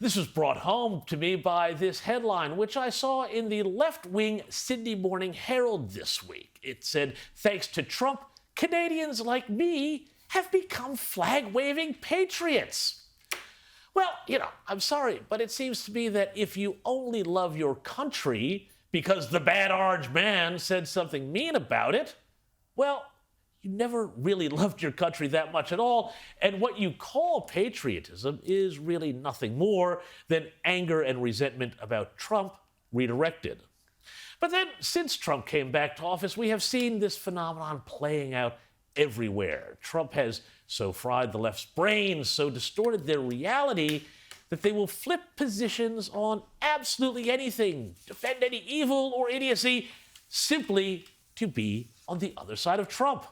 This was brought home to me by this headline, which I saw in the left-wing Sydney Morning Herald this week. It said, thanks to Trump, Canadians like me have become flag-waving patriots. Well, I'm sorry, but it seems to me that if you only love your country because the bad orange man said something mean about it, well, you never really loved your country that much at all, and what you call patriotism is really nothing more than anger and resentment about Trump redirected. But then, since Trump came back to office, we have seen this phenomenon playing out everywhere. Trump has so fried the left's brains, so distorted their reality, that they will flip positions on absolutely anything, defend any evil or idiocy, simply to be on the other side of Trump.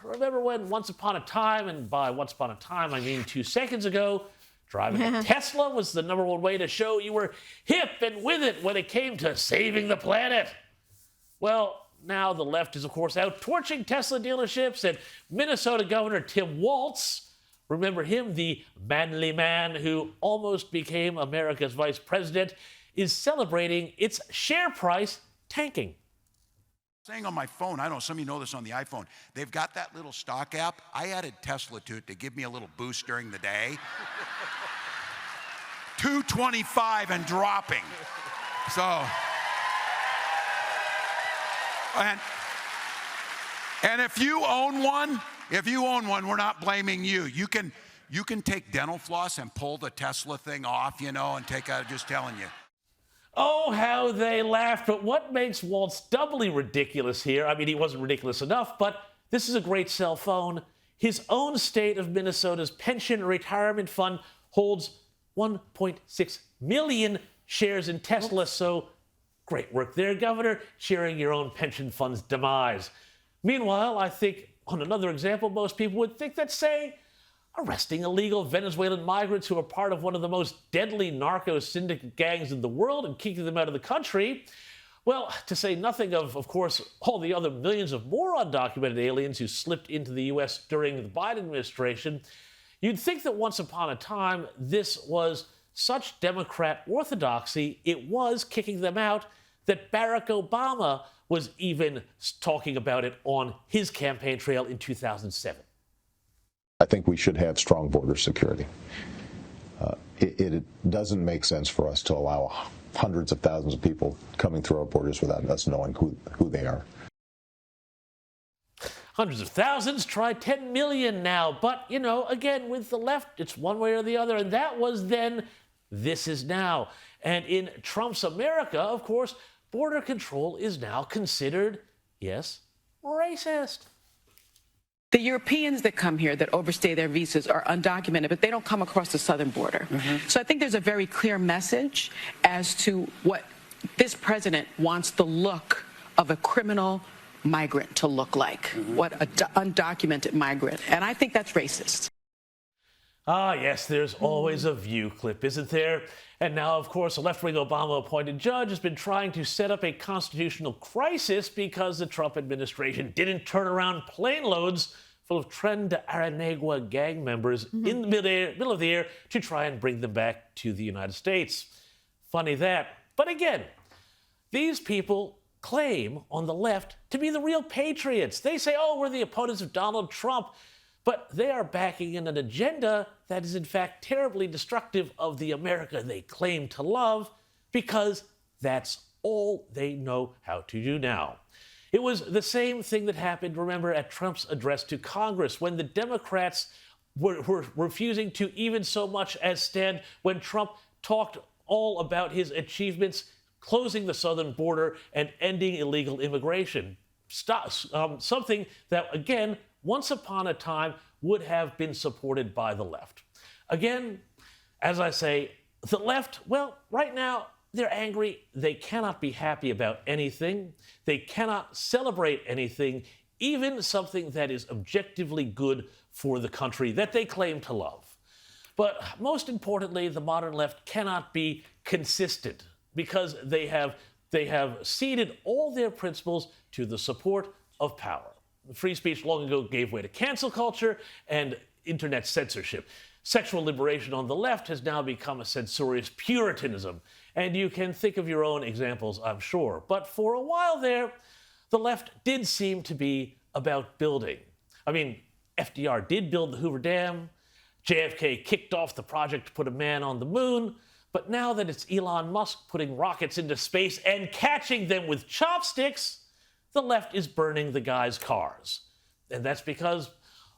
Remember when once upon a time, and by once upon a time I mean 2 seconds ago, driving a Tesla was the number one way to show you were hip and with it when it came to saving the planet? Well, now the left is, of course, out torching Tesla dealerships, and Minnesota Governor Tim Walz, remember him, the manly man who almost became America's vice president, is celebrating its share price tanking. Saying on my phone, I don't know, some of you know this on the iPhone, they've got that little stock app. I added Tesla to it to give me a little boost during the day. 225 and dropping. So, and if you own one, we're not blaming you. You can take dental floss and pull the Tesla thing off, and take out, just telling you. Oh, how they laughed. But what makes Waltz doubly ridiculous here? He wasn't ridiculous enough, but this is a great cell phone. His own state of Minnesota's pension and retirement fund holds 1.6 million shares in Tesla. So great work there, Governor, sharing your own pension fund's demise. Meanwhile, I think on another example, most people would think that, say, arresting illegal Venezuelan migrants who are part of one of the most deadly narco syndicate gangs in the world and kicking them out of the country, well, to say nothing of course, all the other millions of more undocumented aliens who slipped into the U.S. during the Biden administration, you'd think that once upon a time this was such Democrat orthodoxy, it was kicking them out, that Barack Obama was even talking about it on his campaign trail in 2007. I think we should have strong border security. It doesn't make sense for us to allow hundreds of thousands of people coming through our borders without us knowing who they are. Hundreds of thousands, try 10 million now. But, again, with the left, it's one way or the other. And that was then, this is now. And in Trump's America, of course, border control is now considered, yes, racist. The Europeans that come here that overstay their visas are undocumented, but they don't come across the southern border. So I think there's a very clear message as to what this president wants the look of a criminal migrant to look like, what an undocumented migrant. And I think that's racist. Ah, yes, there's always a View clip, isn't there? And now, of course, a left-wing Obama-appointed judge has been trying to set up a constitutional crisis because the Trump administration didn't turn around plane loads full of Tren de Aragua gang members in the middle of the air to try and bring them back to the United States. Funny that. But again, these people claim on the left to be the real patriots. They say, oh, we're the opponents of Donald Trump. But they are backing in an agenda that is, in fact, terribly destructive of the America they claim to love, because that's all they know how to do now. It was the same thing that happened, remember, at Trump's address to Congress, when the Democrats were refusing to even so much as stand when Trump talked all about his achievements, closing the southern border and ending illegal immigration. Something that, again, once upon a time would have been supported by the left. Again, as I say, the left, well, right now, they're angry. They cannot be happy about anything. They cannot celebrate anything, even something that is objectively good for the country that they claim to love. But most importantly, the modern left cannot be consistent because they have ceded all their principles to the support of power. Free speech long ago gave way to cancel culture and internet censorship. Sexual liberation on the left has now become a censorious puritanism, and you can think of your own examples, I'm sure. But for a while there, the left did seem to be about building. I mean, FDR did build the Hoover Dam, JFK kicked off the project to put a man on the moon, but now that it's Elon Musk putting rockets into space and catching them with chopsticks, the left is burning the guy's cars. And that's because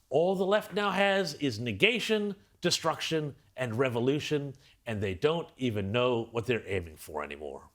all the left now has is negation, destruction, and revolution, and they don't even know what they're aiming for anymore.